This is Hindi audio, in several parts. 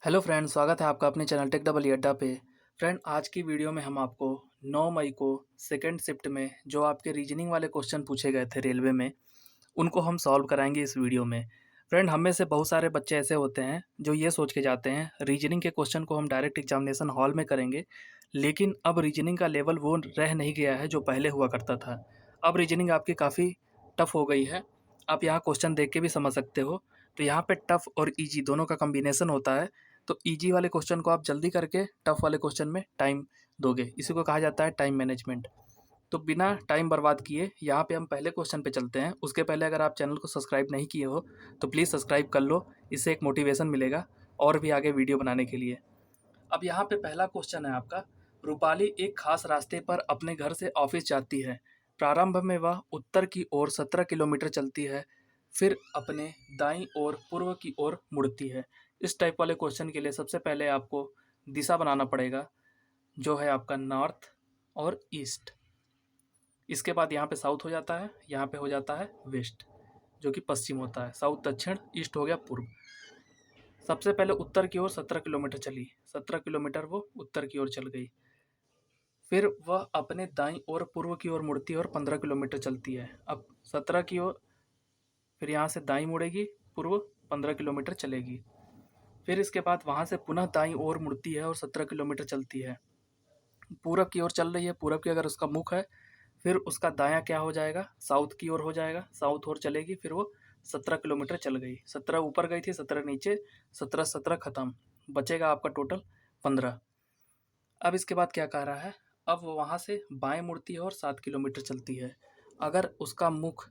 हेलो फ्रेंड, स्वागत है आपका अपने चैनल टेक डबल अड्डा पे। फ्रेंड, आज की वीडियो में हम आपको 9 मई को सेकंड शिफ्ट में जो आपके रीजनिंग वाले क्वेश्चन पूछे गए थे रेलवे में, उनको हम सॉल्व कराएंगे इस वीडियो में। फ्रेंड, हम में से बहुत सारे बच्चे ऐसे होते हैं जो ये सोच के जाते हैं रीजनिंग के क्वेश्चन को हम डायरेक्ट एग्जामिनेशन हॉल में करेंगे, लेकिन अब रीजनिंग का लेवल वो रह नहीं गया है जो पहले हुआ करता था। अब रीजनिंग आपकी काफ़ी टफ हो गई है। आप यहाँ क्वेश्चन देख के भी समझ सकते हो। तो यहाँ पे टफ और ईजी दोनों का कॉम्बिनेशन होता है। तो ईजी वाले क्वेश्चन को आप जल्दी करके टफ वाले क्वेश्चन में टाइम दोगे, इसी को कहा जाता है टाइम मैनेजमेंट। तो बिना टाइम बर्बाद किए यहाँ पे हम पहले क्वेश्चन पे चलते हैं। उसके पहले अगर आप चैनल को सब्सक्राइब नहीं किए हो तो प्लीज़ सब्सक्राइब कर लो, इससे एक मोटिवेशन मिलेगा और भी आगे वीडियो बनाने के लिए। अब यहाँ पे पहला क्वेश्चन है आपका। रूपाली एक खास रास्ते पर अपने घर से ऑफिस जाती है। प्रारंभ में वह उत्तर की ओर 17 किलोमीटर चलती है, फिर अपने दाईं ओर पूर्व की ओर मुड़ती है। इस टाइप वाले क्वेश्चन के लिए सबसे पहले आपको दिशा बनाना पड़ेगा, जो है आपका नॉर्थ और ईस्ट। इसके बाद यहाँ पे साउथ हो जाता है, यहाँ पे हो जाता है वेस्ट, जो कि पश्चिम होता है। साउथ दक्षिण, ईस्ट हो गया पूर्व। सबसे पहले उत्तर की ओर 17 किलोमीटर चली, 17 किलोमीटर वो उत्तर की ओर चल गई। फिर वह अपने दाईं ओर पूर्व की ओर मुड़ती है और 15 किलोमीटर चलती है। अब 17 की ओर, फिर यहाँ से दाईं मुड़ेगी, पूर्व 15 किलोमीटर चलेगी। फिर इसके बाद वहाँ से पुनः दाईं ओर मुड़ती है और 17 किलोमीटर चलती है। पूरब की ओर चल रही है, पूरब की अगर उसका मुख है, फिर उसका दायां क्या हो जाएगा, साउथ की ओर हो जाएगा। साउथ ओर चलेगी, फिर वो 17 किलोमीटर चल गई। 17 ऊपर गई थी, 17 नीचे, 17 17 खत्म, बचेगा आपका टोटल 15। अब इसके बाद क्या कह रहा है, अब वो वहाँ से बाएं मुड़ती है और 7 किलोमीटर चलती है। अगर उसका मुख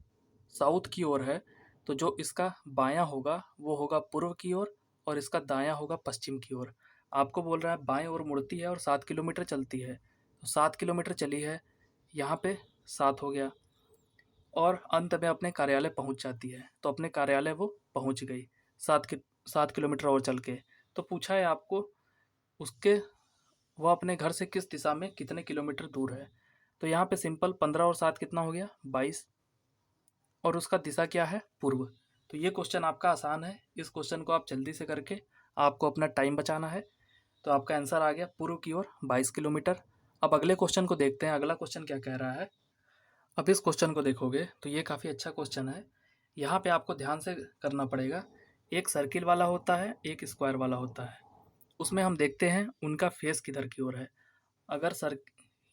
साउथ की ओर है तो जो इसका बायां होगा वो होगा पूर्व की ओर और इसका दायां होगा पश्चिम की ओर। आपको बोल रहा है बाएं ओर मुड़ती है और 7 किलोमीटर चलती है, तो 7 किलोमीटर चली है, यहाँ पे 7 हो गया, और अंत में अपने कार्यालय पहुँच जाती है। तो अपने कार्यालय वो पहुँच गई 7 किलोमीटर और चल के। तो पूछा है आपको उसके, वह अपने घर से किस दिशा में कितने किलोमीटर दूर है। तो यहाँ पे सिंपल 15 और 7 कितना हो गया, 22, और उसका दिशा क्या है, पूर्व। तो ये क्वेश्चन आपका आसान है। इस क्वेश्चन को आप जल्दी से करके आपको अपना टाइम बचाना है। तो आपका आंसर आ गया पूर्व की ओर 22 किलोमीटर। अब अगले क्वेश्चन को देखते हैं, अगला क्वेश्चन क्या कह रहा है। अब इस क्वेश्चन को देखोगे तो ये काफ़ी अच्छा क्वेश्चन है। यहाँ पे आपको ध्यान से करना पड़ेगा। एक सर्किल वाला होता है, एक स्क्वायर वाला होता है। उसमें हम देखते हैं उनका फेस किधर की ओर है। अगर सर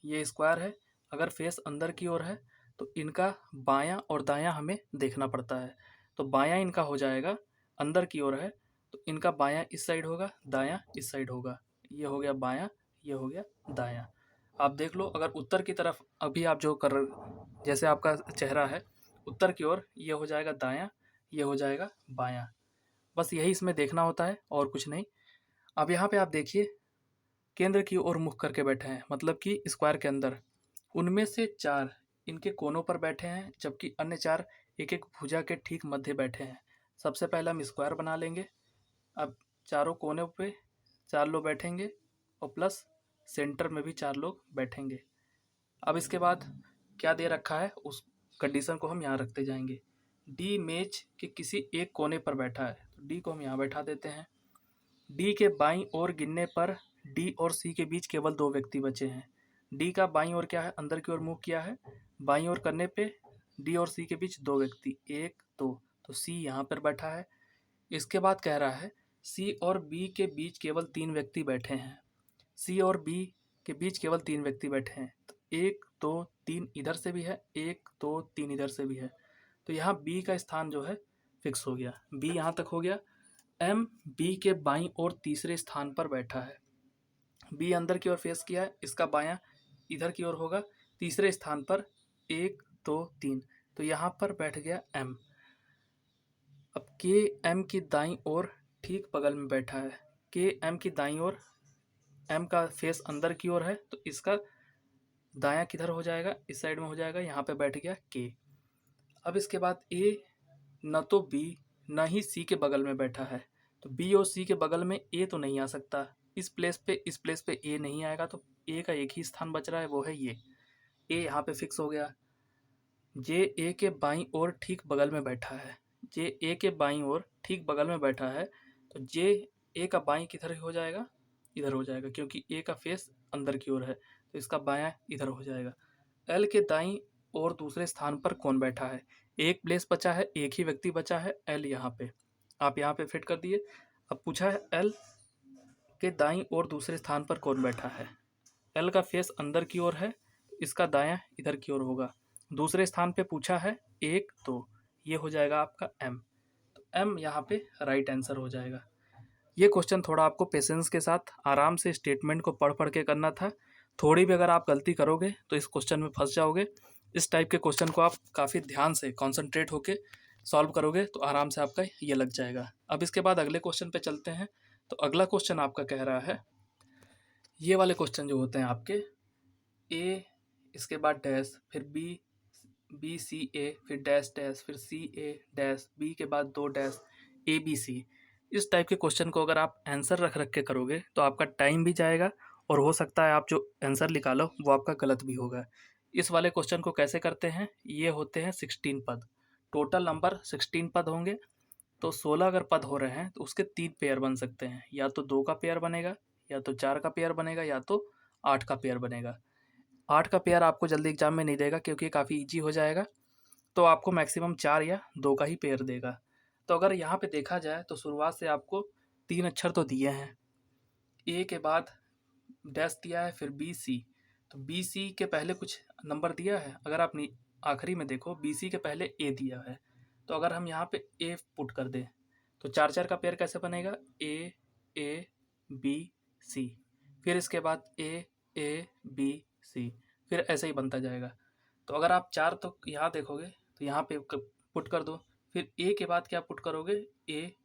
ये स्क्वायर है, अगर फेस अंदर की ओर है तो इनका बायां और दायां हमें देखना पड़ता है। तो बायां इनका हो जाएगा, अंदर की ओर है तो इनका बायां इस साइड होगा, दायां इस साइड होगा। ये हो गया बायां, ये हो गया दायां। आप देख लो, अगर उत्तर की तरफ अभी आप जो कर, जैसे आपका चेहरा है उत्तर की ओर, ये हो जाएगा दायां, ये हो जाएगा बायां। बस यही इसमें देखना होता है और कुछ नहीं। अब यहाँ पे आप देखिए, केंद्र की ओर मुख करके बैठे हैं, मतलब कि स्क्वायर के अंदर। उनमें से 4 इनके कोनों पर बैठे हैं, जबकि अन्य 4 एक एक भुजा के ठीक मध्य बैठे हैं। सबसे पहले हम स्क्वायर बना लेंगे। अब चारों कोनों पे 4 लोग बैठेंगे और प्लस सेंटर में भी 4 लोग बैठेंगे। अब इसके बाद क्या दे रखा है, उस कंडीशन को हम यहाँ रखते जाएंगे। डी मेज के किसी एक कोने पर बैठा है, तो डी को हम यहाँ बैठा देते हैं। डी के बाईं ओर गिनने पर डी और सी के बीच केवल 2 व्यक्ति बचे हैं। डी का बाईं ओर क्या है, अंदर की ओर मुंह किया है। बाईं ओर करने पे डी और सी के बीच 2 व्यक्ति, 1 2, तो सी यहाँ पर बैठा है। इसके बाद कह रहा है सी और बी के बीच केवल 3 व्यक्ति बैठे हैं। सी और बी के बीच केवल 3 व्यक्ति बैठे हैं, तो 1 2 3 इधर से भी है, 1 2 3 इधर से भी है। तो यहाँ बी का स्थान जो है फिक्स हो गया। बी यहाँ तक हो गया। एम बी के बाईं ओर तीसरे स्थान पर बैठा है। बी अंदर की ओर फेस किया है, इसका बायां इधर की ओर होगा, तीसरे स्थान पर 1 2 3, तो यहाँ पर बैठ गया एम। अब के एम की दाईं ओर ठीक बगल में बैठा है। के एम की दाईं ओर, एम का फेस अंदर की ओर है तो इसका दायां किधर हो जाएगा, इस साइड में हो जाएगा, यहाँ पे बैठ गया के। अब इसके बाद ए न तो बी न ही सी के बगल में बैठा है, तो बी और सी के बगल में ए तो नहीं आ सकता। इस प्लेस पे ए नहीं आएगा, तो ए का एक ही स्थान बच रहा है, वो है ये। ए यहाँ पे फिक्स हो गया। जे ए के बाईं ओर ठीक बगल में बैठा है। जे ए के बाईं ओर ठीक बगल में बैठा है, तो जे ए का बाई किधर हो जाएगा, इधर हो जाएगा, क्योंकि ए का फेस अंदर की ओर है, तो इसका बायां इधर हो जाएगा। एल के दाईं और दूसरे स्थान पर कौन बैठा है? एक प्लेस बचा है, एक ही व्यक्ति बचा है, एल यहाँ पे, आप यहाँ पे फिट कर दिए। अब पूछा है एल के दाईं और दूसरे स्थान पर कौन बैठा है? एल का फेस अंदर की ओर है, इसका दायां इधर की ओर होगा। दूसरे स्थान पे पूछा है एक, तो ये हो जाएगा आपका एम, तो एम यहाँ पे राइट आंसर हो जाएगा। ये क्वेश्चन थोड़ा आपको पेशेंस के साथ आराम से स्टेटमेंट को पढ़ पढ़ के करना था। थोड़ी भी अगर आप गलती करोगे तो इस क्वेश्चन में फंस जाओगे। इस टाइप के क्वेश्चन को आप काफ़ी ध्यान से कॉन्सेंट्रेट होके सॉल्व करोगे तो आराम से आपका ये लग जाएगा। अब इसके बाद अगले क्वेश्चन पे चलते हैं। तो अगला क्वेश्चन आपका कह रहा है, ये वाले क्वेश्चन जो होते हैं आपके, ए इसके बाद डैश, फिर बी, बी सी ए, फिर डैश डैश, फिर सी ए डैश, बी के बाद दो डैश, ए बी सी, इस टाइप के क्वेश्चन को अगर आप आंसर रख रख के करोगे तो आपका टाइम भी जाएगा और हो सकता है आप जो आंसर निकालो वो आपका गलत भी होगा। इस वाले क्वेश्चन को कैसे करते हैं, ये होते हैं 16 पद, टोटल नंबर 16 पद होंगे। तो 16 अगर पद हो रहे हैं तो उसके 3 पेयर बन सकते हैं, या तो 2 का पेयर बनेगा, या तो 4 का पेयर बनेगा, या तो 8 का पेयर बनेगा। 8 का पेयर आपको जल्दी एग्जाम में नहीं देगा क्योंकि ये काफ़ी ईजी हो जाएगा, तो आपको मैक्सिमम 4 या 2 का ही पेयर देगा। तो अगर यहाँ पे देखा जाए तो शुरुआत से आपको 3 अक्षर तो दिए हैं, ए के बाद डैश दिया है, फिर बी सी, तो बी सी के पहले कुछ नंबर दिया है, अगर आप आखिरी में देखो बी सी के पहले ए दिया है, तो अगर हम यहाँ पे ए पुट कर दें तो 4 4 का पेयर कैसे बनेगा, ए बी सी, फिर इसके बाद ए बी सी, फिर ऐसे ही बनता जाएगा। तो अगर आप 4 तो यहाँ देखोगे तो यहाँ पे पुट कर दो, फिर ए के बाद क्या पुट करोगे, ए,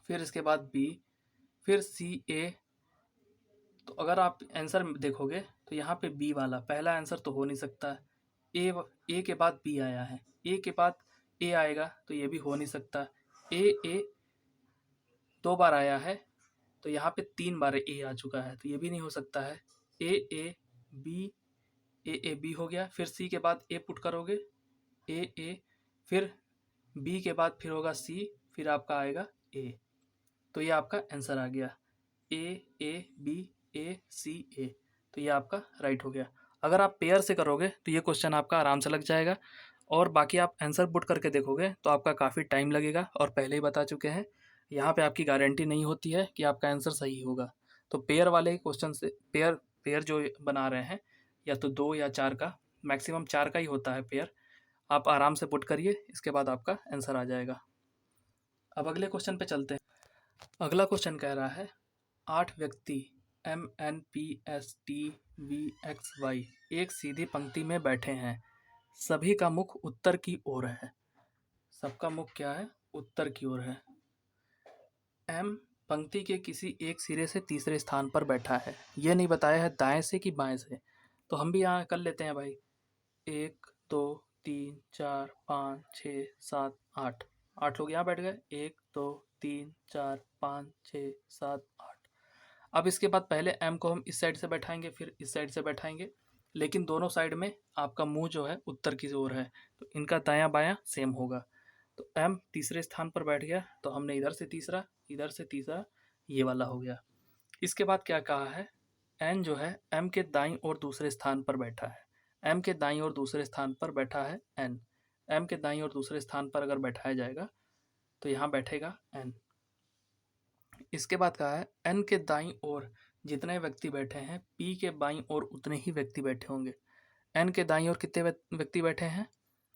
फिर इसके बाद बी, फिर सी ए। तो अगर आप आंसर देखोगे तो यहाँ पे बी वाला पहला आंसर तो हो नहीं सकता है, ए के बाद बी आया है, ए के बाद ए आएगा तो ये भी हो नहीं सकता, ए 2 बार आया है तो यहाँ पे 3 बार ए आ चुका है तो ये भी नहीं हो सकता है, ए बी, ए बी हो गया, फिर सी के बाद ए पुट करोगे, ए, फिर बी के बाद फिर होगा सी, फिर आपका आएगा ए, तो ये आपका आंसर आ गया, ए बी ए सी ए, तो ये आपका राइट हो गया। अगर आप पेयर से करोगे तो ये क्वेश्चन आपका आराम से लग जाएगा, और बाकी आप आंसर पुट करके देखोगे तो आपका काफ़ी टाइम लगेगा, और पहले ही बता चुके हैं यहाँ पे आपकी गारंटी नहीं होती है कि आपका आंसर सही होगा। तो पेयर वाले क्वेश्चन से पेयर जो बना रहे हैं, या तो 2 या 4 का, मैक्सिमम 4 का ही होता है पेयर, आप आराम से पुट करिए, इसके बाद आपका आंसर आ जाएगा। अब अगले क्वेश्चन पे चलते हैं। अगला क्वेश्चन कह रहा है, 8 व्यक्ति MNPSTVXY एक सीधी पंक्ति में बैठे हैं, सभी का मुख उत्तर की ओर है। सबका मुख क्या है, उत्तर की ओर है। एम पंक्ति के किसी एक सिरे से तीसरे स्थान पर बैठा है, ये नहीं बताया है दाएं से कि बाएं से, तो हम भी यहाँ कर लेते हैं भाई, 1 2 3 4 5 6 7 8, 8 लोग यहाँ बैठ गए, 1 2 3 4 5 6 7 8। अब इसके बाद पहले एम को हम इस साइड से बैठाएंगे, फिर इस साइड से बैठाएंगे, लेकिन दोनों साइड में आपका मुंह जो है उत्तर की ओर है, तो इनका दायां बायां सेम होगा। तो एम तीसरे स्थान पर बैठ गया, तो हमने इधर से तीसरा, ये वाला हो गया। इसके बाद क्या कहा है, एन जो है एम के दाईं और दूसरे स्थान पर बैठा है, एम के दाईं और दूसरे स्थान पर बैठा है एन, एम के दाईं और दूसरे स्थान पर अगर बैठाया जाएगा तो यहाँ बैठेगा एन। इसके बाद कहा है, एन के दाईं ओर जितने व्यक्ति बैठे हैं, पी के बाईं ओर उतने ही व्यक्ति बैठे होंगे। एन के दाईं ओर कितने व्यक्ति बैठे हैं,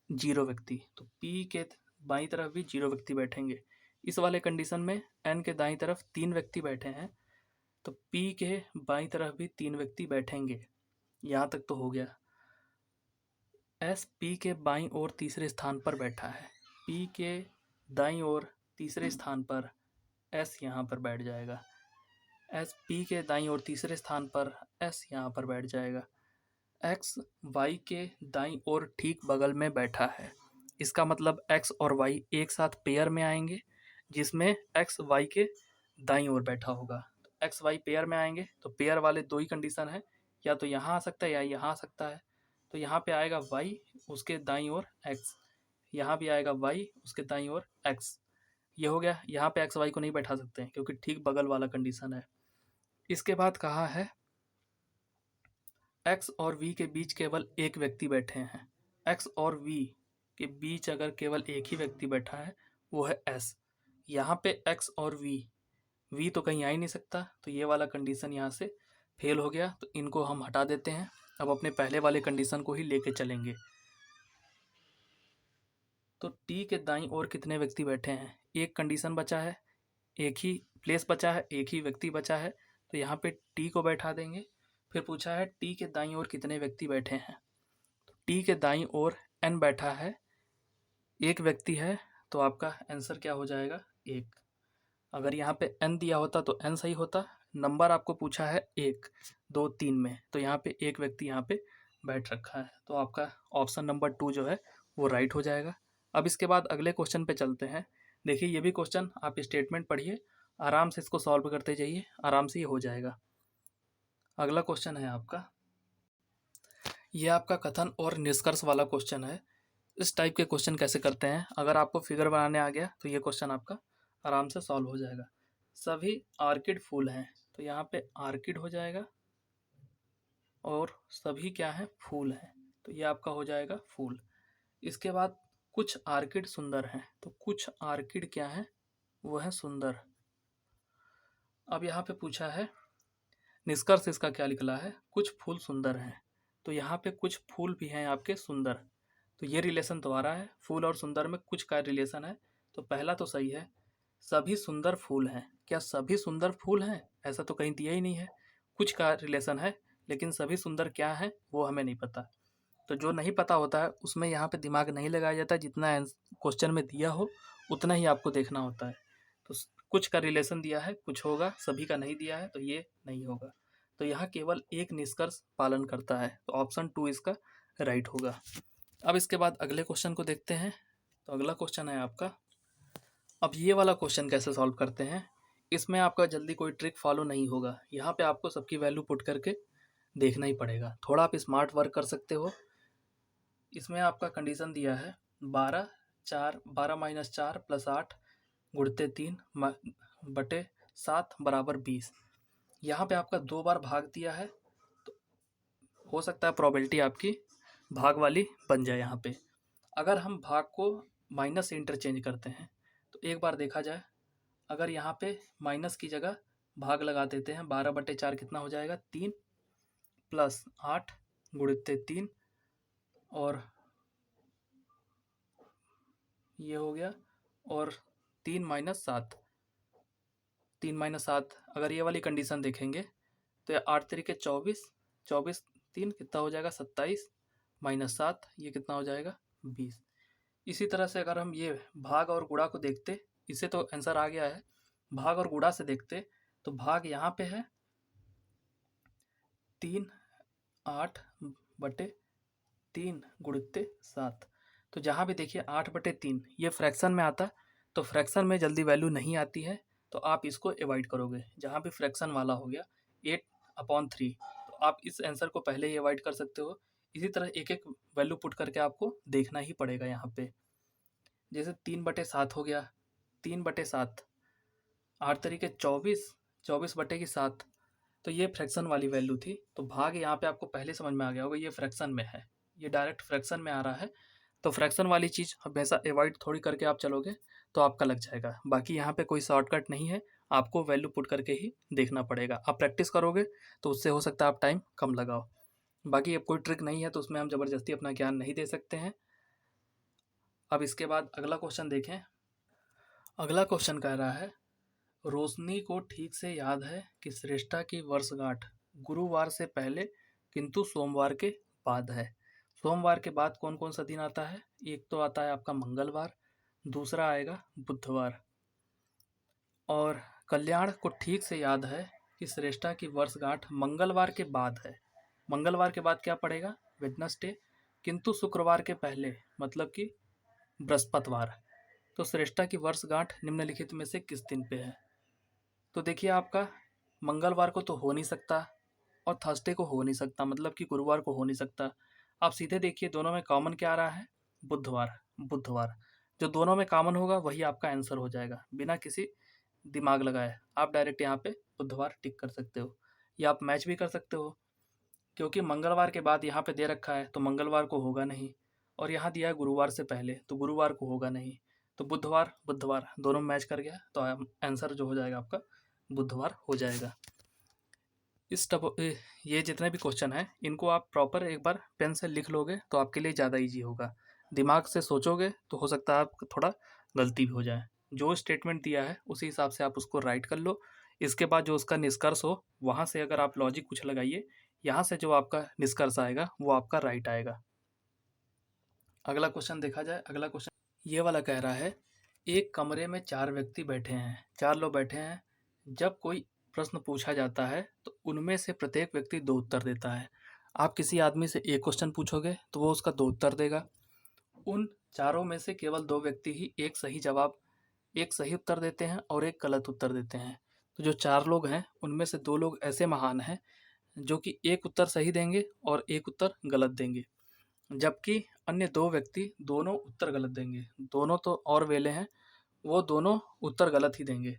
0 व्यक्ति, तो पी के बाईं तरफ भी 0 व्यक्ति बैठेंगे। इस वाले कंडीशन में एन के दाईं तरफ 3 व्यक्ति बैठे हैं, तो पी के बाईं तरफ भी 3 व्यक्ति बैठेंगे। यहाँ तक तो हो गया। एस पी के बाईं ओर तीसरे स्थान पर बैठा है, पी के दाईं ओर तीसरे स्थान पर एस यहाँ पर बैठ जाएगा, एस पी के दाईं ओर तीसरे स्थान पर एस यहाँ पर बैठ जाएगा। एक्स वाई के दाईं ओर ठीक बगल में बैठा है, इसका मतलब एक्स और वाई एक साथ पेयर में आएंगे, जिसमें एक्स वाई के दाईं ओर बैठा होगा। एक्स वाई पेयर में आएंगे तो पेयर वाले 2 ही कंडीशन है, या तो यहाँ आ सकता है या यहाँ आ सकता है। तो यहाँ पे आएगा वाई, उसके दाईं ओर एक्स, यहाँ भी आएगा वाई, उसके दाईं ओर एक्स, ये हो गया, यहाँ पे एक्स वाई को नहीं बैठा सकते हैं क्योंकि ठीक बगल वाला कंडीशन है। इसके बाद कहा है एक्स और वी के बीच केवल एक व्यक्ति बैठे हैं। एक्स और वी के बीच अगर केवल एक ही व्यक्ति बैठा है वो है एस। यहाँ पे एक्स और वी तो कहीं आ ही नहीं सकता, तो ये वाला कंडीशन यहाँ से फेल हो गया, तो इनको हम हटा देते हैं। अब अपने पहले वाले कंडीशन को ही लेके चलेंगे। तो टी के दाईं ओर कितने व्यक्ति बैठे हैं, एक कंडीशन बचा है, एक ही प्लेस बचा है, एक ही व्यक्ति बचा है, तो यहाँ पे टी को बैठा देंगे। फिर पूछा है टी के दाईं ओर कितने व्यक्ति बैठे हैं, तो टी के दाईं ओर एन बैठा है, एक व्यक्ति है, तो आपका आंसर क्या हो जाएगा, एक। अगर यहाँ पे एन दिया होता तो एन सही होता, नंबर आपको पूछा है एक, दो, तीन में, तो यहाँ पे एक व्यक्ति यहाँ पे बैठ रखा है, तो आपका ऑप्शन नंबर 2 जो है वो राइट हो जाएगा। अब इसके बाद अगले क्वेश्चन पे चलते हैं। देखिए ये भी क्वेश्चन आप स्टेटमेंट पढ़िए, आराम से इसको सॉल्व करते जाइए, आराम से ये हो जाएगा। अगला क्वेश्चन है आपका, ये आपका कथन और निष्कर्ष वाला क्वेश्चन है। इस टाइप के क्वेश्चन कैसे करते हैं, अगर आपको फिगर बनाने आ गया तो ये क्वेश्चन आपका आराम से सॉल्व हो जाएगा। सभी आर्किड फूल हैं, तो यहाँ पे आर्किड हो जाएगा, और सभी क्या है, फूल हैं, तो ये आपका हो जाएगा फूल। इसके बाद कुछ आर्किड सुंदर हैं, तो कुछ आर्किड क्या है, वो है सुंदर। अब यहाँ पे पूछा है निष्कर्ष इसका क्या निकला है, कुछ फूल सुंदर हैं, तो यहाँ पे कुछ फूल भी हैं आपके सुंदर, तो ये रिलेशन तो आ रहा है, फूल और सुंदर में कुछ का रिलेशन है, तो पहला तो सही है। सभी सुंदर फूल हैं, क्या सभी सुंदर फूल हैं, ऐसा तो कहीं दिया ही नहीं है। कुछ का रिलेशन है, लेकिन सभी सुंदर क्या है वो हमें नहीं पता। तो जो नहीं पता होता है उसमें यहाँ पे दिमाग नहीं लगाया जाता, जितना क्वेश्चन में दिया हो उतना ही आपको देखना होता है। तो कुछ का रिलेशन दिया है, कुछ होगा, सभी का नहीं दिया है, तो ये नहीं होगा। तो यहाँ केवल एक निष्कर्ष पालन करता है, तो ऑप्शन 2 इसका राइट होगा। अब इसके बाद अगले क्वेश्चन को देखते हैं। तो अगला क्वेश्चन है आपका, अब ये वाला क्वेश्चन कैसे सॉल्व करते हैं, इसमें आपका जल्दी कोई ट्रिक फॉलो नहीं होगा, यहाँ पे आपको सबकी वैल्यू पुट करके देखना ही पड़ेगा, थोड़ा आप स्मार्ट वर्क कर सकते हो। इसमें आपका कंडीशन दिया है 12 प्लस 8 गुणते 3 बटे 7 बराबर 20। यहाँ पे आपका 2 बार भाग दिया है, तो हो सकता है प्रोबेबिलिटी आपकी भाग वाली बन जाए। यहाँ पे अगर हम भाग को माइनस से इंटरचेंज करते हैं, तो एक बार देखा जाए, अगर यहाँ पे माइनस की जगह भाग लगा देते हैं, 12/4 कितना हो जाएगा, 3 प्लस 8 गुणित 3, और ये हो गया, और 3 माइनस 7, 3 माइनस 7, अगर ये वाली कंडीशन देखेंगे तो 8 तरीके 24, 24 3 कितना हो जाएगा, 27 माइनस 7, ये कितना हो जाएगा, 20। इसी तरह से अगर हम ये भाग और गुणा को देखते, इससे तो आंसर आ गया है, भाग और गुणा से देखते तो भाग यहाँ पे है 3 8 बटे 3 गुणित 7, तो जहाँ भी देखिए 8/3 ये फ्रैक्शन में आता, तो फ्रैक्शन में जल्दी वैल्यू नहीं आती है, तो आप इसको अवॉइड करोगे। जहाँ भी फ्रैक्शन वाला हो गया 8/3, तो आप इस आंसर को पहले ही अवॉइड कर सकते हो। इसी तरह एक एक वैल्यू पुट करके आपको देखना ही पड़ेगा। यहाँ पे जैसे 3/7 हो गया, 3/7, 8 तरीके 24, 24/7, तो ये फ्रैक्शन वाली वैल्यू थी, तो भाग यहाँ पे आपको पहले समझ में आ गया होगा, ये फ्रैक्शन में है, ये डायरेक्ट फ्रैक्शन में आ रहा है, तो फ्रैक्शन वाली चीज़ हमेशा अवॉइड थोड़ी करके आप चलोगे तो आपका लग जाएगा। बाकी यहाँ पे कोई शॉर्टकट नहीं है, आपको वैल्यू पुट करके ही देखना पड़ेगा। आप प्रैक्टिस करोगे तो उससे हो सकता है आप टाइम कम लगाओ। बाकी अब कोई ट्रिक नहीं है, तो उसमें हम ज़बरदस्ती अपना ज्ञान नहीं दे सकते हैं। अब इसके बाद अगला क्वेश्चन देखें। अगला क्वेश्चन कह रहा है, रोशनी को ठीक से याद है कि श्रेष्ठा की वर्षगांठ गुरुवार से पहले किंतु सोमवार के बाद है। सोमवार के बाद कौन कौन सा दिन आता है, एक तो आता है आपका मंगलवार, दूसरा आएगा बुधवार। और कल्याण को ठीक से याद है कि श्रेष्ठा की वर्षगांठ मंगलवार के बाद है। मंगलवार के बाद क्या पड़ेगा, वेडनेसडे, किंतु शुक्रवार के पहले मतलब कि बृहस्पतिवार। तो श्रेष्ठा की वर्षगांठ निम्नलिखित में से किस दिन पे है। तो देखिए आपका मंगलवार को तो हो नहीं सकता, और थर्सडे को हो नहीं सकता, मतलब कि गुरुवार को हो नहीं सकता। आप सीधे देखिए दोनों में कॉमन क्या आ रहा है, बुधवार। बुधवार जो दोनों में कॉमन होगा वही आपका आंसर हो जाएगा, बिना किसी दिमाग लगाए। आप डायरेक्ट यहाँ पे बुधवार टिक कर सकते हो, या आप मैच भी कर सकते हो, क्योंकि मंगलवार के बाद यहाँ पे दे रखा है तो मंगलवार को होगा नहीं, और यहाँ दिया है गुरुवार से पहले तो गुरुवार को होगा नहीं, तो बुधवार बुधवार दोनों मैच कर गया, तो आंसर जो हो जाएगा आपका बुधवार हो जाएगा। ये जितने भी क्वेश्चन हैं इनको आप प्रॉपर एक बार पेन से लिख लोगे तो आपके लिए ज़्यादा इजी होगा। दिमाग से सोचोगे तो हो सकता है आप थोड़ा गलती भी हो जाए। जो स्टेटमेंट दिया है उसी हिसाब से आप उसको राइट कर लो। इसके बाद जो उसका निष्कर्ष हो वहाँ से अगर आप लॉजिक कुछ लगाइए, यहाँ से जो आपका निष्कर्ष आएगा वो आपका राइट आएगा। अगला क्वेश्चन देखा जाए। अगला क्वेश्चन ये वाला कह रहा है, एक कमरे में 4 व्यक्ति बैठे हैं, 4 लोग बैठे हैं। जब कोई प्रश्न पूछा जाता है तो उनमें से प्रत्येक व्यक्ति 2 उत्तर देता है। आप किसी आदमी से एक क्वेश्चन पूछोगे तो वो उसका 2 उत्तर देगा। उन चारों में से केवल 2 व्यक्ति ही एक सही उत्तर देते हैं और एक गलत उत्तर देते हैं। तो जो 4 लोग हैं उनमें से 2 लोग ऐसे महान हैं जो कि एक उत्तर सही देंगे और एक उत्तर गलत देंगे, जबकि अन्य 2 व्यक्ति दोनों उत्तर गलत देंगे। दोनों तो और वेले हैं, वो दोनों उत्तर गलत ही देंगे।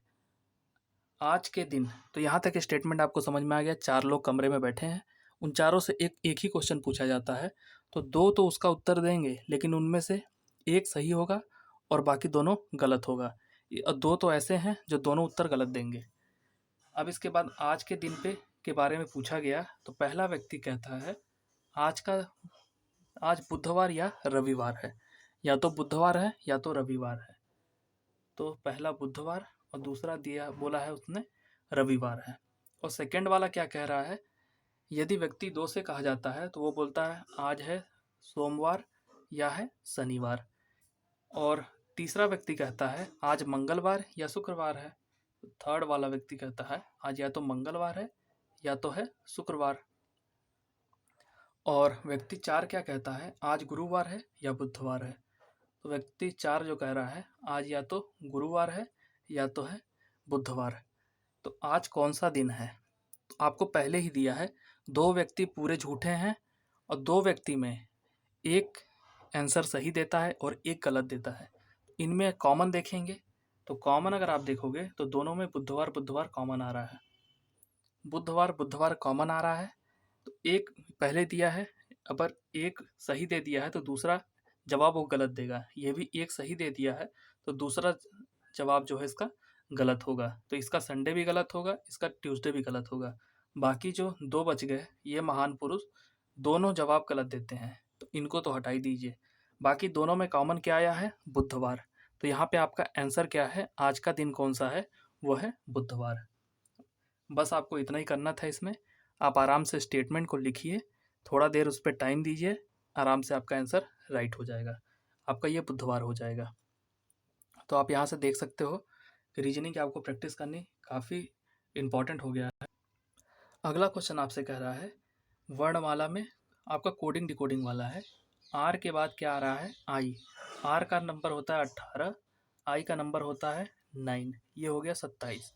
आज के दिन, तो यहाँ तक स्टेटमेंट आपको समझ में आ गया। 4 लोग कमरे में बैठे हैं, उन चारों से एक ही क्वेश्चन पूछा जाता है, तो 2 तो उसका उत्तर देंगे लेकिन उनमें से एक सही होगा और बाकी दोनों गलत होगा। 2 तो ऐसे हैं जो दोनों उत्तर गलत देंगे। अब इसके बाद आज के दिन के बारे में पूछा गया, तो पहला व्यक्ति कहता है आज बुधवार या रविवार है, या तो बुधवार है या तो रविवार है। तो पहला बुधवार और दूसरा बोला है उसने रविवार है। और सेकंड वाला क्या कह रहा है, यदि व्यक्ति 2 से कहा जाता है तो वो बोलता है आज है सोमवार या है शनिवार। और तीसरा व्यक्ति कहता है आज मंगलवार या शुक्रवार है। थर्ड वाला व्यक्ति कहता है आज या तो मंगलवार है या तो है शुक्रवार। और व्यक्ति 4 क्या कहता है, आज गुरुवार है या बुधवार है। तो व्यक्ति 4 जो कह रहा है आज या तो गुरुवार है या तो है बुधवार। तो आज कौन सा दिन है, तो आपको पहले ही दिया है 2 व्यक्ति पूरे झूठे हैं और 2 व्यक्ति में एक आंसर सही देता है और एक गलत देता है। इनमें कॉमन देखेंगे तो कॉमन अगर आप देखोगे तो दोनों में बुधवार बुधवार कॉमन आ रहा है, बुधवार बुधवार कॉमन आ रहा है। तो एक पहले दिया है, अगर एक सही दे दिया है तो दूसरा जवाब वो गलत देगा। ये भी एक सही दे दिया है तो दूसरा जवाब जो है इसका गलत होगा। तो इसका संडे भी गलत होगा, इसका ट्यूसडे भी गलत होगा। बाकी जो 2 बच गए ये महान पुरुष दोनों जवाब गलत देते हैं, तो इनको तो हटा ही दीजिए। बाकी दोनों में कॉमन क्या आया है, बुधवार। तो यहाँ पे आपका आंसर क्या है, आज का दिन कौन सा है, वो है बुधवार। बस आपको इतना ही करना था इसमें। आप आराम से स्टेटमेंट को लिखिए, थोड़ा देर उस पर टाइम दीजिए, आराम से आपका आंसर राइट हो जाएगा। आपका ये बुधवार हो जाएगा। तो आप यहाँ से देख सकते हो रीजनिंग की आपको प्रैक्टिस करनी काफ़ी इम्पॉर्टेंट हो गया है। अगला क्वेश्चन आपसे कह रहा है, वर्णमाला में आपका कोडिंग डिकोडिंग वाला है। आर के बाद क्या आ रहा है, आई। आर का नंबर होता है 18, आई का नंबर होता है 9, ये हो गया 27।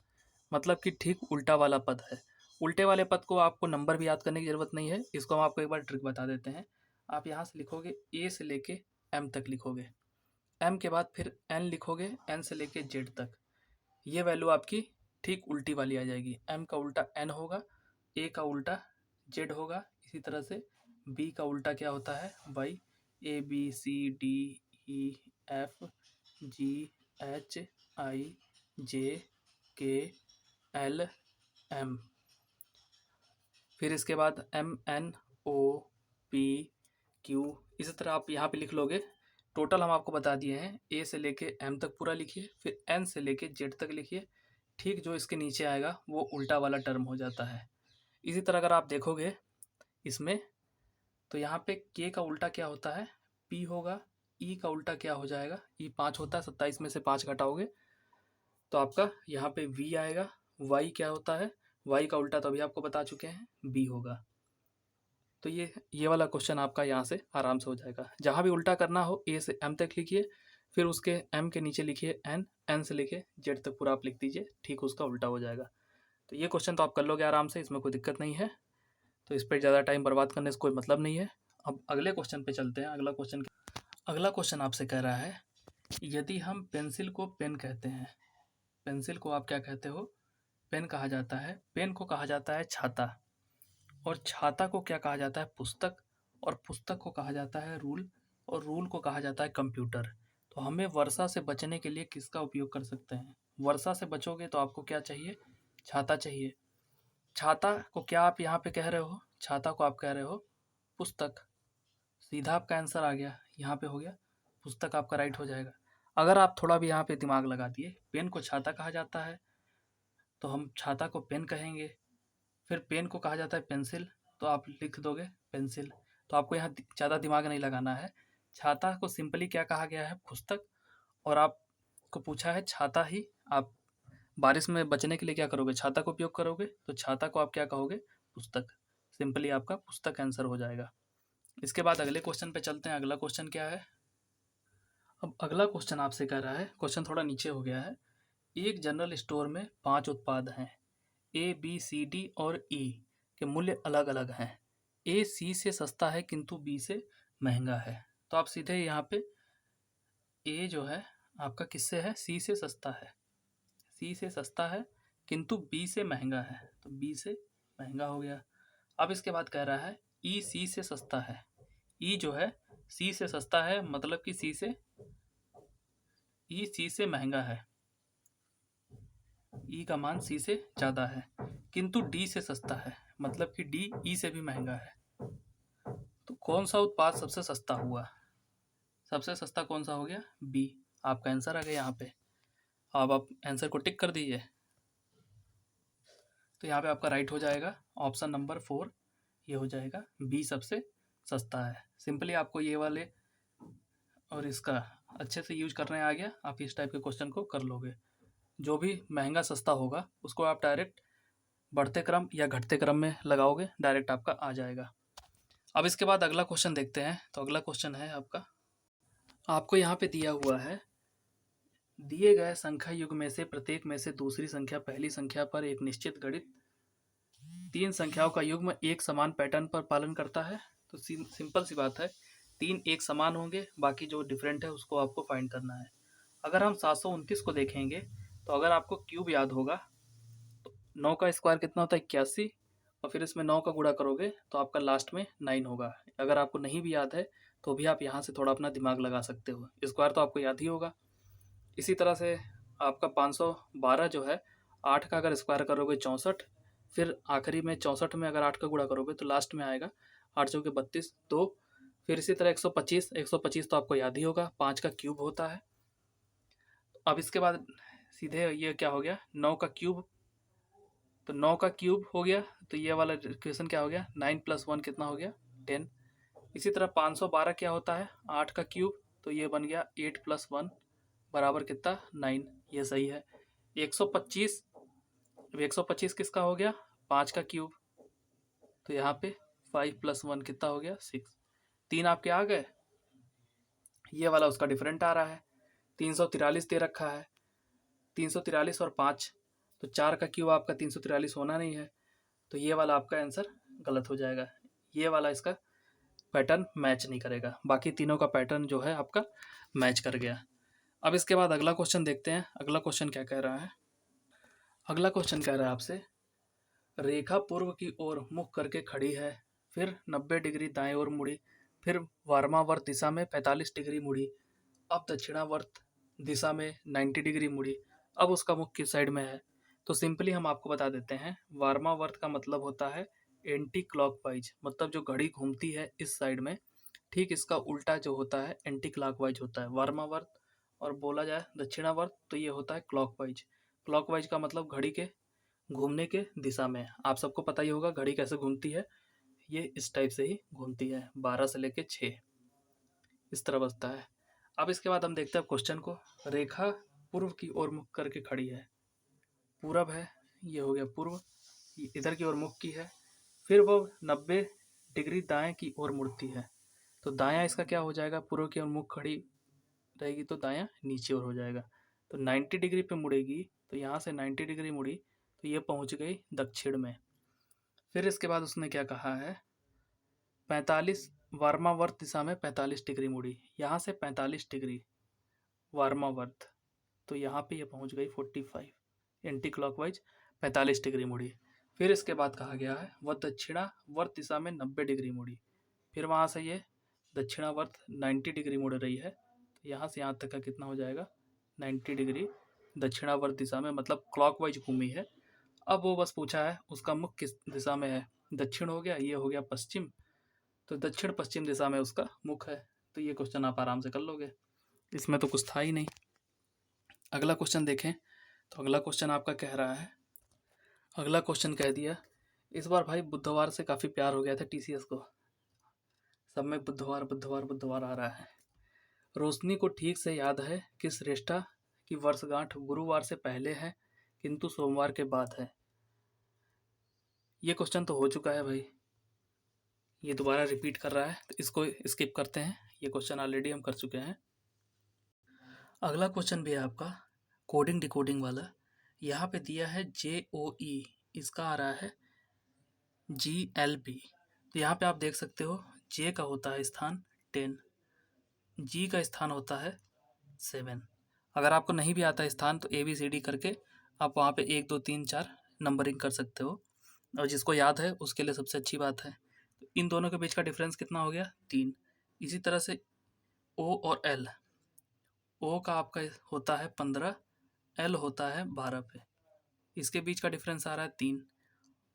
मतलब कि ठीक उल्टा वाला पद है। उल्टे वाले पद को आपको नंबर भी याद करने की ज़रूरत नहीं है, इसको हम आपको एक बार ट्रिक बता देते हैं। आप यहाँ से लिखोगे ए से लेके एम तक लिखोगे, एम के बाद फिर एन लिखोगे, एन से लेके जेड तक। ये वैल्यू आपकी ठीक उल्टी वाली आ जाएगी। एम का उल्टा एन होगा, ए का उल्टा जेड होगा, इसी तरह से बी का उल्टा क्या होता है, Y. A B C D E F G H I J K L M. फिर इसके बाद M N O P Q, इसी तरह आप यहाँ पे लिख लोगे। टोटल हम आपको बता दिए हैं, ए से लेके एम तक पूरा लिखिए, फिर एन से लेके जेड तक लिखिए। ठीक जो इसके नीचे आएगा वो उल्टा वाला टर्म हो जाता है। इसी तरह अगर आप देखोगे इसमें, तो यहाँ पे के का उल्टा क्या होता है, पी होगा। ई का उल्टा क्या हो जाएगा, ई 5 होता है, 27 में से 5 घटाओगे तो आपका यहाँ पे वी आएगा। वाई क्या होता है, वाई का उल्टा तो अभी आपको बता चुके हैं, बी होगा। तो ये वाला क्वेश्चन आपका यहाँ से आराम से हो जाएगा। जहाँ भी उल्टा करना हो ए से एम तक लिखिए, फिर उसके एम के नीचे लिखिए एन, एन से लेके जेड तक पूरा आप लिख दीजिए, ठीक उसका उल्टा हो जाएगा। तो ये क्वेश्चन तो आप कर लोगे आराम से, इसमें कोई दिक्कत नहीं है। तो इस पर ज़्यादा टाइम बर्बाद करने से कोई मतलब नहीं है। अब अगले क्वेश्चन पे चलते हैं। अगला क्वेश्चन आपसे कह रहा है, यदि हम पेंसिल को पेन कहते हैं, पेंसिल को आप क्या कहते हो? पेन कहा जाता है। पेन को कहा जाता है छाता, और छाता को क्या कहा जाता है? पुस्तक, और पुस्तक को कहा जाता है रूल, और रूल को कहा जाता है कंप्यूटर। तो हमें वर्षा से बचने के लिए किसका उपयोग कर सकते हैं? वर्षा से बचोगे तो आपको क्या चाहिए? छाता चाहिए। छाता को क्या आप यहाँ पे कह रहे हो? छाता को आप कह रहे हो पुस्तक। सीधा आपका आंसर आ गया, यहाँ पे हो गया पुस्तक, आपका राइट हो जाएगा। अगर आप थोड़ा भी यहाँ पे दिमाग लगा दिए, पेन को छाता कहा जाता है तो हम छाता को पेन कहेंगे, फिर पेन को कहा जाता है पेंसिल, तो आप लिख दोगे पेंसिल। तो आपको यहाँ ज़्यादा दिमाग नहीं लगाना है। छाता को सिंपली क्या कहा गया है? पुस्तक। और आपको पूछा है छाता ही, आप बारिश में बचने के लिए क्या करोगे? छाता का उपयोग करोगे, तो छाता को आप क्या कहोगे? पुस्तक। सिंपली आपका पुस्तक आंसर हो जाएगा। इसके बाद अगले क्वेश्चन पे चलते हैं। अगला क्वेश्चन क्या है? अब अगला क्वेश्चन आपसे कह रहा है, क्वेश्चन थोड़ा नीचे हो गया है। एक जनरल स्टोर में 5 उत्पाद हैं, ए बी सी डी और ई के मूल्य अलग अलग हैं। ए सी से सस्ता है किंतु बी से महंगा है। तो आप सीधे यहाँ पे ए जो है आपका किससे है? सी से सस्ता है। सी से सस्ता है किंतु बी से महंगा है, तो बी से महंगा हो गया। अब इसके बाद कह रहा है ई सी से सस्ता है। ई जो है सी से सस्ता है, मतलब कि ई सी से महंगा है। ई का मान सी से ज़्यादा है, किंतु डी से सस्ता है, मतलब कि डी ई से भी महंगा है। तो कौन सा उत्पाद सबसे सस्ता हुआ? सबसे सस्ता कौन सा हो गया? बी। आपका आंसर आ गया यहाँ पे। अब आप आंसर को टिक कर दीजिए, तो यहाँ पे आपका राइट हो जाएगा। ऑप्शन नंबर 4 ये हो जाएगा, बी सबसे सस्ता है। सिंपली आपको ये वाले और इसका अच्छे से यूज करने आ गया, आप इस टाइप के क्वेश्चन को कर लोगे। जो भी महंगा सस्ता होगा उसको आप डायरेक्ट बढ़ते क्रम या घटते क्रम में लगाओगे, डायरेक्ट आपका आ जाएगा। अब इसके बाद अगला क्वेश्चन देखते हैं। तो अगला क्वेश्चन है आपको यहाँ पे दिया हुआ है, दिए गए संख्या युग में से प्रत्येक में से दूसरी संख्या पहली संख्या पर एक निश्चित गणित 3 संख्याओं का युग्म एक समान पैटर्न पर पालन करता है। तो सिंपल सी बात है, 3 एक समान होंगे, बाकी जो डिफरेंट है उसको आपको फाइंड करना है। अगर हम 729 को देखेंगे, तो अगर आपको क्यूब याद होगा, तो 9 का स्क्वायर कितना होता है? 81, और फिर इसमें 9 का गुणा करोगे तो आपका लास्ट में 9 होगा। अगर आपको नहीं भी याद है तो भी आप यहाँ से थोड़ा अपना दिमाग लगा सकते हो। स्क्वायर तो आपको याद ही होगा। इसी तरह से आपका 512 जो है, 8 का अगर स्क्वायर करोगे 64, फिर आखिरी में 64 में अगर 8 का गुणा करोगे तो लास्ट में आएगा 8 चौके 32 2। फिर इसी तरह 125 तो आपको याद ही होगा, 5 का क्यूब होता है। अब इसके बाद सीधे ये क्या हो गया? 9 का क्यूब, तो 9 का क्यूब हो गया, तो ये वाला इक्वेशन क्या हो गया? 9 + 1 कितना हो गया? 10। इसी तरह 512 क्या होता है? 8 का क्यूब, तो ये बन गया 8 + 1 बराबर कितना? 9। ये सही है। 125, 125 किसका हो गया? 5 का क्यूब, तो यहाँ पे 5 + 1 कितना हो गया? 6। 3 आपके आ गए। ये वाला उसका डिफरेंट आ रहा है, 343 दे रखा है। 343 और 5, तो 4 का क्यूब आपका 343 होना नहीं है, तो ये वाला आपका आंसर गलत हो जाएगा। ये वाला इसका पैटर्न मैच नहीं करेगा, बाकी तीनों का पैटर्न जो है आपका मैच कर गया। अब इसके बाद अगला क्वेश्चन देखते हैं। अगला क्वेश्चन क्या कह रहा है? अगला क्वेश्चन कह रहा है आपसे, रेखा पूर्व की ओर मुख करके खड़ी है, फिर 90 डिग्री दाएं ओर मुड़ी, फिर वार्मावर्त दिशा में 45 डिग्री मुड़ी, अब दक्षिणावर्त दिशा में 90 डिग्री मुड़ी, अब उसका मुख किस साइड में है? तो सिंपली हम आपको बता देते हैं, वार्मावर्त का मतलब होता है एंटी क्लॉकवाइज, मतलब जो घड़ी घूमती है इस साइड में, ठीक इसका उल्टा जो होता है एंटी क्लॉकवाइज होता है वार्मावर्त। और बोला जाए दक्षिणावर्त तो ये होता है क्लॉकवाइज। क्लॉकवाइज का मतलब घड़ी के घूमने के दिशा में। आप सबको पता ही होगा घड़ी कैसे घूमती है, ये इस टाइप से ही घूमती है, 12 से लेके 6 इस तरह बचता है। अब इसके बाद हम देखते हैं क्वेश्चन को। रेखा पूर्व की ओर मुख करके खड़ी है, पूरब है, ये हो गया पूर्व, इधर की ओर मुख की है, फिर वो 90 डिग्री दाएं की ओर मुड़ती है, तो दायां इसका क्या हो जाएगा? पूर्व की ओर मुख खड़ी रहेगी तो दायां नीचे ओर हो जाएगा। तो 90 डिग्री पे मुड़ेगी, तो यहाँ से 90 डिग्री मुड़ी तो ये पहुँच गई दक्षिण में। फिर इसके बाद उसने क्या कहा है? 45 वार्मावर्त दिशा में 45 डिग्री मुड़ी, यहाँ से 45 डिग्री वार्मावर्त, तो यहाँ पे ये पहुँच गई 45, एंटी क्लॉकवाइज 45 डिग्री मुड़ी। फिर इसके बाद कहा गया है वह दक्षिणावर्त दिशा में 90 डिग्री मुड़ी। फिर वहाँ से ये दक्षिणावर्त 90 डिग्री मुड़ रही है, तो यहाँ से यहाँ तक का कितना हो जाएगा 90 डिग्री दक्षिणावर्त दिशा में, मतलब क्लॉकवाइज घूमी है। अब वो बस पूछा है उसका मुख किस दिशा में है, दक्षिण हो गया, ये हो गया पश्चिम, तो दक्षिण पश्चिम दिशा में उसका मुख है। तो ये क्वेश्चन आप आराम से कर लोगे, इसमें तो कुछ था ही नहीं। अगला क्वेश्चन देखें, तो अगला क्वेश्चन आपका कह रहा है, अगला क्वेश्चन कह दिया, इस बार भाई बुधवार से काफ़ी प्यार हो गया था टीसीएस को, सब में बुधवार बुधवार बुधवार आ रहा है। रोशनी को ठीक से याद है कि श्रेष्ठा की वर्षगांठ गुरुवार से पहले है किंतु सोमवार के बाद है। ये क्वेश्चन तो हो चुका है भाई, ये दोबारा रिपीट कर रहा है, तो इसको स्किप करते हैं, ये क्वेश्चन ऑलरेडी हम कर चुके हैं। अगला क्वेश्चन भी है आपका कोडिंग डिकोडिंग वाला, यहाँ पे दिया है JOE, इसका आ रहा है GLB। तो यहाँ पे आप देख सकते हो J का होता है स्थान 10, G का स्थान होता है 7। अगर आपको नहीं भी आता स्थान तो ABCD करके आप वहाँ पे 1 2 3 4 नंबरिंग कर सकते हो, और जिसको याद है उसके लिए सबसे अच्छी बात है। तो इन दोनों के बीच का डिफरेंस कितना हो गया 3। इसी तरह से O और L, O का आपका होता है 15, L होता है 12 पे, इसके बीच का डिफरेंस आ रहा है 3।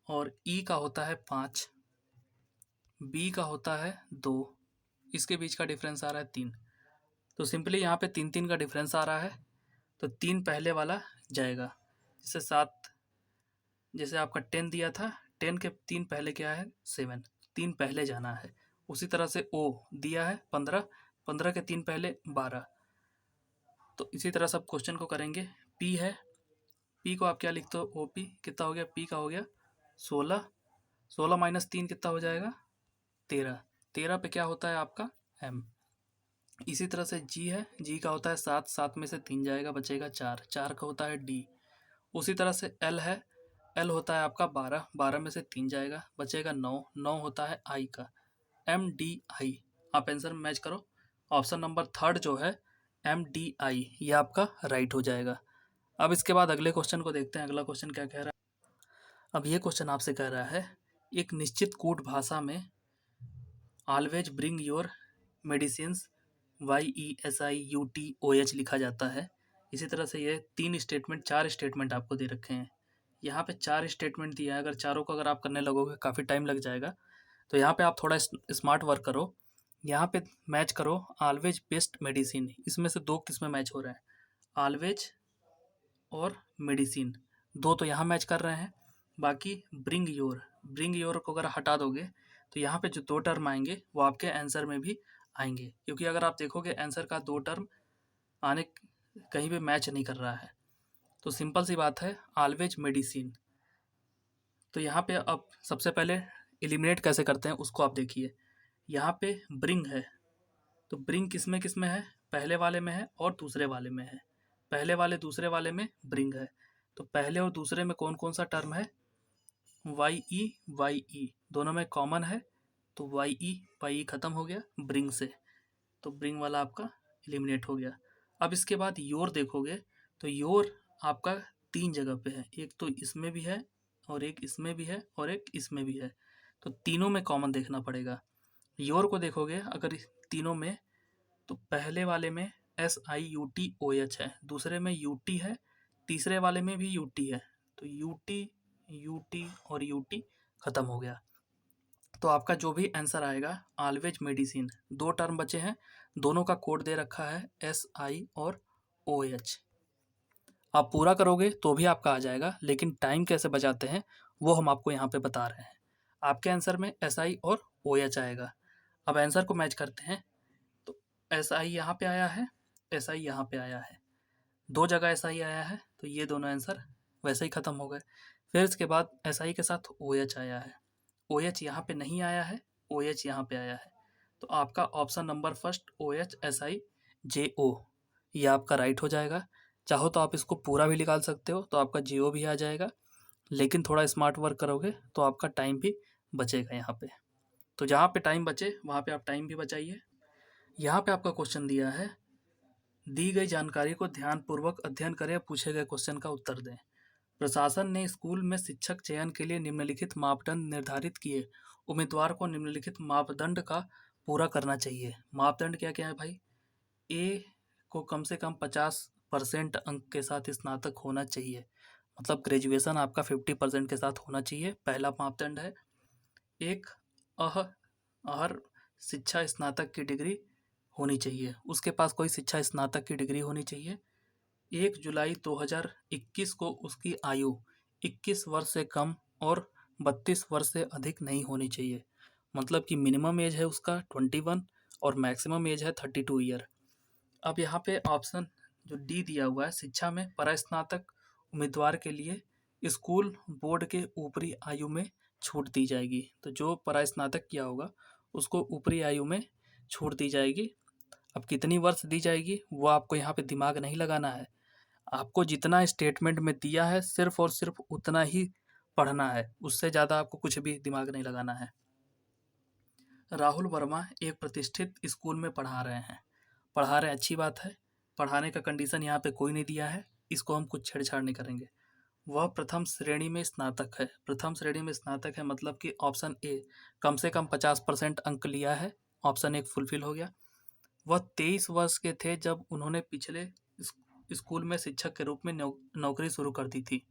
और E का होता है 5, B का होता है 2, इसके बीच का डिफरेंस आ रहा है 3। तो सिंपली यहाँ पे 3 3 का डिफरेंस आ रहा है, तो 3 पहले वाला जाएगा। जैसे 7, जैसे आपका 10 दिया था, 10 के 3 पहले क्या है 7, 3 पहले जाना है। उसी तरह से O दिया है 15, 15 के 3 पहले 12। तो इसी तरह सब क्वेश्चन को करेंगे। P है, P को आप क्या लिखते हो OP, कितना हो गया P का हो गया 16, 16 माइनस 3 कितना हो जाएगा 13, 13 पे क्या होता है आपका M। इसी तरह से G है, G का होता है 7, 7 में से 3 जाएगा बचेगा 4, 4 का होता है D। उसी तरह से L है, L होता है आपका 12, 12 में से 3 जाएगा बचेगा 9, 9 होता है I का, MDI। आप आंसर में मैच करो, ऑप्शन नंबर 3 जो है MDI, ये आपका राइट हो जाएगा। अब इसके बाद अगले क्वेश्चन को देखते हैं, अगला क्वेश्चन क्या कह रहा है। अब ये क्वेश्चन आपसे कह रहा है एक निश्चित कूट भाषा में always bring your medicines YESIUTOH लिखा जाता है। इसी तरह से ये 3 स्टेटमेंट 4 स्टेटमेंट आपको दे रखे हैं, यहाँ पे 4 स्टेटमेंट दिया है। अगर चारों को अगर आप करने लगोगे काफ़ी टाइम लग जाएगा, तो यहाँ पे आप थोड़ा स्मार्ट वर्क करो, यहाँ पे मैच करो ऑलवेज बेस्ट मेडिसिन, इसमें से 2 किस्में मैच हो रहे हैं, ऑलवेज और मेडिसिन, 2 तो यहाँ मैच कर रहे हैं। बाकी ब्रिंग योर को अगर हटा दोगे तो यहाँ पे जो 2 टर्म आएंगे वो आपके आंसर में भी आएंगे, क्योंकि अगर आप देखोगे आंसर का 2 टर्म आने कहीं पे मैच नहीं कर रहा है। तो सिंपल सी बात है ऑलवेज मेडिसिन। तो यहाँ पे अब सबसे पहले एलिमिनेट कैसे करते हैं उसको आप देखिए। यहाँ पे ब्रिंग है, तो ब्रिंग किस में है, पहले वाले में है और दूसरे वाले में है, पहले वाले दूसरे वाले में ब्रिंग है। तो पहले और दूसरे में कौन कौन सा टर्म है, YE दोनों में कॉमन है, तो YE खत्म हो गया ब्रिंग से, तो ब्रिंग वाला आपका एलिमिनेट हो गया। अब इसके बाद योर देखोगे तो योर आपका 3 जगह पे है, एक तो इसमें भी है और एक इसमें भी है और एक इसमें भी है, तो तीनों में कॉमन देखना पड़ेगा। योर को देखोगे अगर तीनों में, तो पहले वाले में SIUTOH है, दूसरे में UT है, तीसरे वाले में भी UT है, तो UT और UT खत्म हो गया। तो आपका जो भी आंसर आएगा ऑलवेज मेडिसिन, 2 टर्म बचे हैं, दोनों का कोड दे रखा है SI और OH। आप पूरा करोगे तो भी आपका आ जाएगा, लेकिन टाइम कैसे बचाते हैं वो हम आपको यहाँ पे बता रहे हैं। आपके आंसर में SI और OH आएगा। अब आंसर को मैच करते हैं, तो SI यहाँ पे आया है, SI यहाँ पे आया है, 2 जगह SI आया है, तो ये दोनों आंसर वैसे ही ख़त्म हो गए। फिर इसके बाद SI के साथ OH आया है, OH यहाँ पे नहीं आया है, OH यहाँ पे आया है, तो आपका ऑप्शन नंबर फर्स्ट OHSIJO ये आपका राइट हो जाएगा। चाहो तो आप इसको पूरा भी निकाल सकते हो, तो आपका JO भी आ जाएगा, लेकिन थोड़ा स्मार्ट वर्क करोगे तो आपका टाइम भी बचेगा यहाँ पे। तो जहाँ पे टाइम बचे वहाँ पे आप टाइम भी बचाइए। यहाँ पे आपका क्वेश्चन दिया है दी गई जानकारी को ध्यानपूर्वक अध्ययन करें और पूछे गए क्वेश्चन का उत्तर दें। प्रशासन ने स्कूल में शिक्षक चयन के लिए निम्नलिखित मापदंड निर्धारित किए। उम्मीदवार को निम्नलिखित मापदंड का पूरा करना चाहिए। मापदंड क्या क्या है भाई? ए को कम से कम 50% अंक के साथ स्नातक होना चाहिए, मतलब ग्रेजुएशन आपका 50% के साथ होना चाहिए, पहला मापदंड है। एक अह अहर शिक्षा स्नातक की डिग्री होनी चाहिए, उसके पास कोई शिक्षा स्नातक की डिग्री होनी चाहिए। 1 जुलाई 2021 को उसकी आयु 21 वर्ष से कम और 32 वर्ष से अधिक नहीं होनी चाहिए, मतलब कि मिनिमम एज है उसका 21 और मैक्सिमम एज है 32 ईयर। अब यहाँ पे ऑप्शन जो डी दिया हुआ है, शिक्षा में परास्नातक उम्मीदवार के लिए स्कूल बोर्ड के ऊपरी आयु में छूट दी जाएगी। तो जो परास्नातक किया होगा उसको ऊपरी आयु में छूट दी जाएगी। अब कितनी वर्ष दी जाएगी वो आपको यहाँ पे दिमाग नहीं लगाना है, आपको जितना स्टेटमेंट में दिया है सिर्फ और सिर्फ उतना ही पढ़ना है, उससे ज़्यादा आपको कुछ भी दिमाग नहीं लगाना है। राहुल वर्मा एक प्रतिष्ठित स्कूल में पढ़ा रहे हैं, अच्छी बात है। पढ़ाने का कंडीशन यहाँ पे कोई नहीं दिया है, इसको हम कुछ छेड़छाड़ नहीं करेंगे। वह प्रथम श्रेणी में स्नातक है। प्रथम श्रेणी में स्नातक है मतलब कि ऑप्शन ए कम से कम 50% अंक लिया है, ऑप्शन एक फुलफिल हो गया। वह 23 वर्ष के थे जब उन्होंने पिछले स्कूल में शिक्षक के रूप में नौकरी शुरू कर दी थी।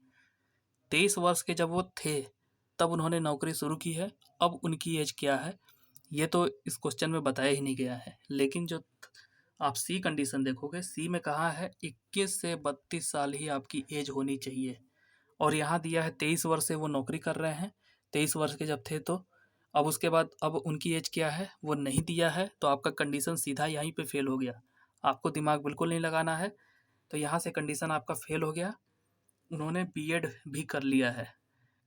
23 वर्ष के जब वो थे तब उन्होंने नौकरी शुरू की है। अब उनकी एज क्या है ये तो इस क्वेश्चन में बताया ही नहीं गया है, लेकिन जो आप सी कंडीशन देखोगे, सी में कहा है 21 से 32 साल ही आपकी एज होनी चाहिए, और यहाँ दिया है 23 वर्ष से वो नौकरी कर रहे हैं, 23 वर्ष के जब थे तो। अब उसके बाद अब उनकी एज क्या है वो नहीं दिया है, तो आपका कंडीशन सीधा यहीं पे फेल हो गया, आपको दिमाग बिल्कुल नहीं लगाना है। तो यहाँ से कंडीशन आपका फेल हो गया। उन्होंने बीएड भी कर लिया है,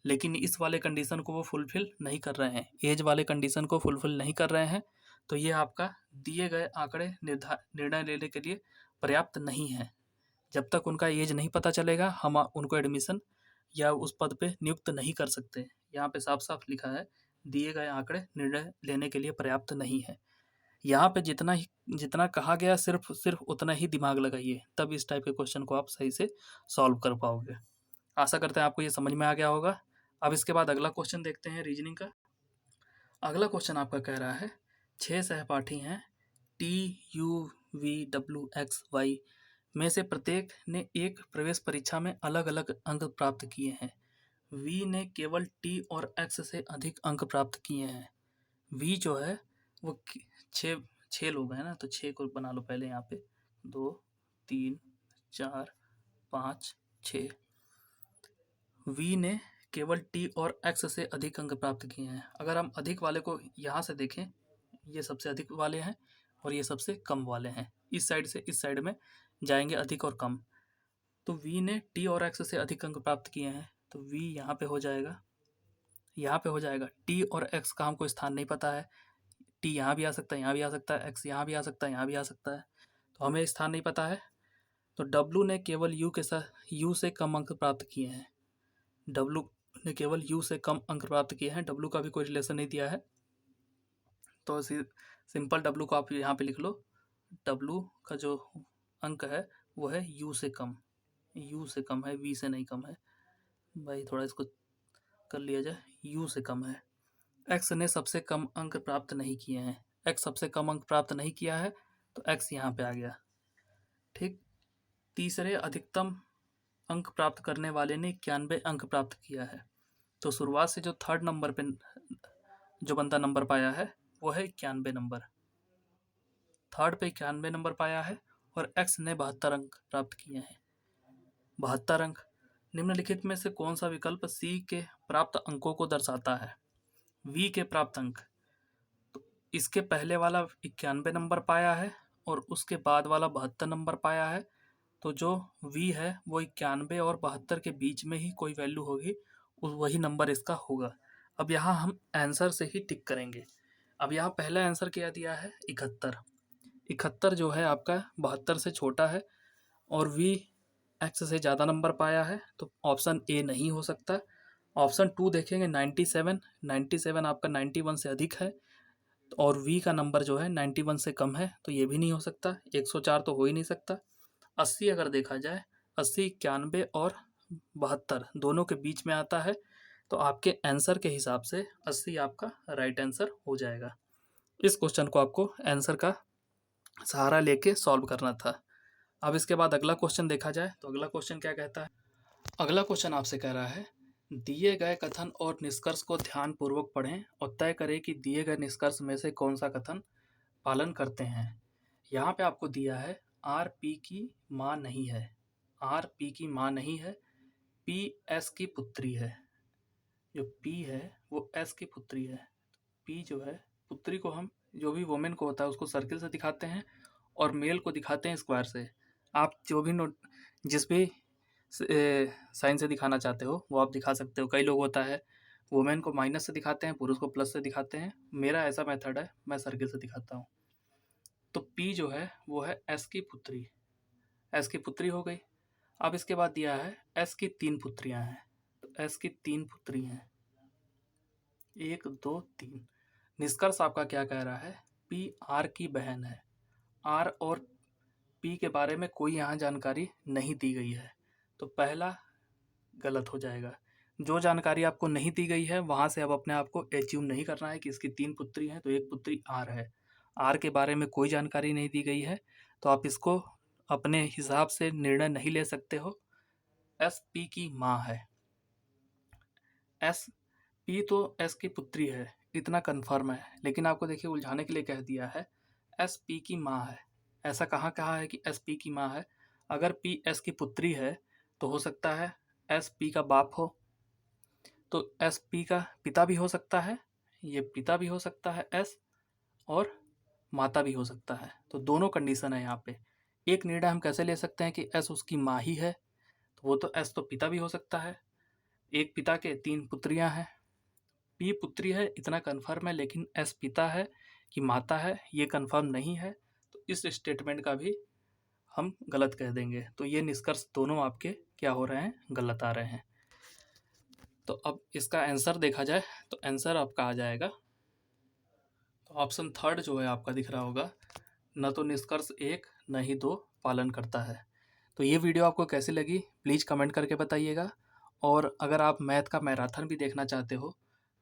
लेकिन इस वाले कंडीशन को वो फुलफिल नहीं कर रहे हैं, एज वाले कंडीशन को फुलफिल नहीं कर रहे हैं। तो ये आपका दिए गए आंकड़े निर्णय लेने के लिए पर्याप्त नहीं है। जब तक उनका एज नहीं पता चलेगा हम उनको एडमिशन या उस पद पे नियुक्त नहीं कर सकते। यहाँ पे साफ साफ लिखा है दिए गए आंकड़े निर्णय लेने के लिए पर्याप्त नहीं है। यहाँ पे जितना कहा गया सिर्फ सिर्फ उतना ही दिमाग लगाइए, तब इस टाइप के क्वेश्चन को आप सही से सॉल्व कर पाओगे। आशा करते हैं आपको ये समझ में आ गया होगा। अब इसके बाद अगला क्वेश्चन देखते हैं रीजनिंग का। अगला क्वेश्चन आपका कह रहा है 6 सहपाठी हैं TUVWXY में से प्रत्येक ने एक प्रवेश परीक्षा में अलग अलग अंक प्राप्त किए हैं। V ने केवल T और X से अधिक अंक प्राप्त किए हैं। V जो है वो छः लोग हैं ना, तो 6 को बना लो पहले यहाँ पे, 2 3 4 5 6। V ने केवल T और X से अधिक अंक प्राप्त किए हैं। अगर हम अधिक वाले को यहाँ से देखें, ये सबसे अधिक वाले हैं और ये सबसे कम वाले हैं, इस साइड से इस साइड में जाएंगे अधिक और कम। तो V ने T और X से अधिक अंक प्राप्त किए हैं, तो V यहाँ पे हो जाएगा, यहाँ पे हो जाएगा। T और X का हमको स्थान नहीं पता है, T यहाँ भी आ सकता है, यहाँ भी आ सकता है, X यहाँ भी आ सकता है, यहाँ भी आ सकता है, तो हमें स्थान नहीं पता है। तो W ने केवल U से कम अंक प्राप्त किए हैं। W ने केवल U से कम अंक प्राप्त किए हैं, W का भी कोई रिलेशन नहीं दिया है, तो सिंपल W को आप यहाँ पे लिख लो। W का जो अंक है वो है U से कम, U से कम है, V से नहीं कम है भाई, थोड़ा इसको कर लिया जाए, U से कम है। X ने सबसे कम अंक प्राप्त नहीं किए हैं, X सबसे कम अंक प्राप्त नहीं किया है, तो X यहाँ पे आ गया। ठीक, तीसरे अधिकतम अंक प्राप्त करने वाले ने 91 अंक प्राप्त किया है। तो शुरुआत से जो थर्ड नंबर पे जो बंदा नंबर पाया है वो है 91 नंबर, थर्ड पे 91 नंबर पाया है, और X ने 72 अंक प्राप्त किए हैं। 72 अंक। निम्नलिखित में से कौन सा विकल्प C के प्राप्त अंकों को दर्शाता है? V के प्राप्त अंक, तो इसके पहले वाला 91 नंबर पाया है और उसके बाद वाला 72 नंबर पाया है, तो जो V है वो 91 और 72 के बीच में ही कोई वैल्यू होगी, वही नंबर इसका होगा। अब यहाँ हम आंसर से ही टिक करेंगे। अब यहाँ पहला आंसर क्या दिया है? 71। 71 जो है आपका 72 से छोटा है और V X से ज़्यादा नंबर पाया है, तो ऑप्शन ए नहीं हो सकता। ऑप्शन 2 देखेंगे 97, 97 आपका 91 से अधिक है, और वी का नंबर जो है 91 से कम है, तो ये भी नहीं हो सकता। 104 तो हो ही नहीं सकता। 80 अगर देखा जाए, 80, 91 और 72 दोनों के बीच में आता है, तो आपके आंसर के हिसाब से 80 आपका राइट आंसर हो जाएगा। इस क्वेश्चन को आपको आंसर का सहारा लेके सॉल्व करना था। अब इसके बाद अगला क्वेश्चन देखा जाए, तो अगला क्वेश्चन क्या कहता है। अगला क्वेश्चन आपसे कह रहा है, दिए गए कथन और निष्कर्ष को ध्यानपूर्वक पढ़ें और तय करें कि दिए गए निष्कर्ष में से कौन सा कथन पालन करते हैं। यहाँ पे आपको दिया है आर पी की माँ नहीं है। आर पी की माँ नहीं है, पी एस की पुत्री है। जो पी है वो एस की पुत्री है। पी जो है पुत्री को हम जो भी वोमेन को होता है उसको सर्किल से दिखाते हैं और मेल को दिखाते हैं स्क्वायर से। आप जो भी नोट जिस भी साइन से दिखाना चाहते हो वो आप दिखा सकते हो। कई लोग होता है वुमेन को माइनस से दिखाते हैं, पुरुष को प्लस से दिखाते हैं। मेरा ऐसा मेथड है, मैं सर्किल से दिखाता हूँ। तो पी जो है वो है एस की पुत्री, एस की पुत्री हो गई। अब इसके बाद दिया है एस की 3 पुत्रियां हैं, तो एस की 3 पुत्री हैं, 1 2 3। निष्कर्ष आपका क्या कह रहा है, पी आर की बहन है। आर और पी के बारे में कोई यहाँ जानकारी नहीं दी गई है, तो पहला गलत हो जाएगा। जो जानकारी आपको नहीं दी गई है वहाँ से अब अपने आप को एज्यूम नहीं करना है कि इसकी 3 पुत्री हैं, तो एक पुत्री आर है। आर के बारे में कोई जानकारी नहीं दी गई है, तो आप इसको अपने हिसाब से निर्णय नहीं ले सकते हो। एस पी की माँ है। एस पी तो एस की पुत्री है, इतना कन्फर्म है, लेकिन आपको देखिए उलझाने के लिए कह दिया है एस पी की माँ है। ऐसा कहाँ कहा है कि एस पी की माँ है। अगर पी एस की पुत्री है तो हो सकता है एस पी का बाप हो, तो एस पी का पिता भी हो सकता है, ये पिता भी हो सकता है एस, और माता भी हो सकता है। तो दोनों कंडीशन है यहाँ पे। एक निर्णय हम कैसे ले सकते हैं कि एस उसकी माँ ही है, तो वो तो एस तो पिता भी हो सकता है। एक पिता के 3 पुत्रियां हैं, पी पुत्री है इतना कन्फर्म है, लेकिन एस पिता है कि माता है ये कन्फर्म नहीं है, तो इस स्टेटमेंट का भी हम गलत कह देंगे। तो ये निष्कर्ष दोनों आपके क्या हो रहे हैं, गलत आ रहे हैं। तो अब इसका आंसर देखा जाए, तो आंसर आपका आ जाएगा, तो ऑप्शन थर्ड जो है आपका दिख रहा होगा, न तो निष्कर्ष 1 न ही 2 पालन करता है। तो ये वीडियो आपको कैसी लगी प्लीज़ कमेंट करके बताइएगा। और अगर आप मैथ का मैराथन भी देखना चाहते हो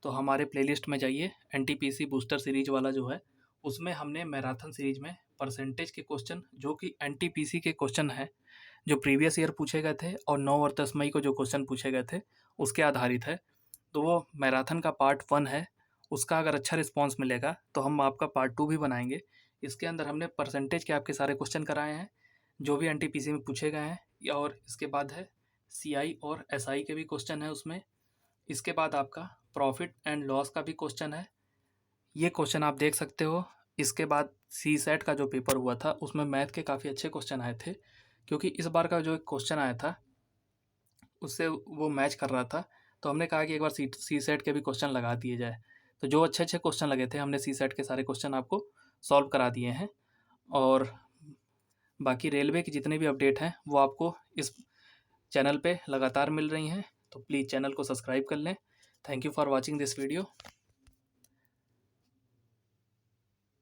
तो हमारे प्लेलिस्ट में जाइए, एनटीपीसी बूस्टर सीरीज वाला जो है उसमें हमने मैराथन सीरीज में परसेंटेज के क्वेश्चन जो कि एनटीपीसी के क्वेश्चन है, जो प्रीवियस ईयर पूछे गए थे और 9 और 10 मई को जो क्वेश्चन पूछे गए थे उसके आधारित है। तो वो मैराथन का पार्ट 1 है, उसका अगर अच्छा रिस्पॉन्स मिलेगा तो हम आपका पार्ट 2 भी बनाएंगे। इसके अंदर हमने परसेंटेज के आपके सारे क्वेश्चन कराए हैं जो भी एनटीपीसी में पूछे गए हैं, और इसके बाद है सीआई और एसआई के भी क्वेश्चन है उसमें। इसके बाद आपका प्रॉफिट एंड लॉस का भी क्वेश्चन है, ये क्वेश्चन आप देख सकते हो। इसके बाद सी सेट का जो पेपर हुआ था उसमें मैथ के काफ़ी अच्छे क्वेश्चन आए थे, क्योंकि इस बार का जो एक क्वेश्चन आया था उससे वो मैच कर रहा था, तो हमने कहा कि एक बार सी सेट के भी क्वेश्चन लगा दिए जाए। तो जो अच्छे अच्छे क्वेश्चन लगे थे हमने सी सेट के सारे क्वेश्चन आपको सॉल्व करा दिए हैं। और बाकी रेलवे की जितने भी अपडेट हैं वो आपको इस चैनल पे लगातार मिल रही हैं, तो प्लीज़ चैनल को सब्सक्राइब कर लें। Thank you for watching this video.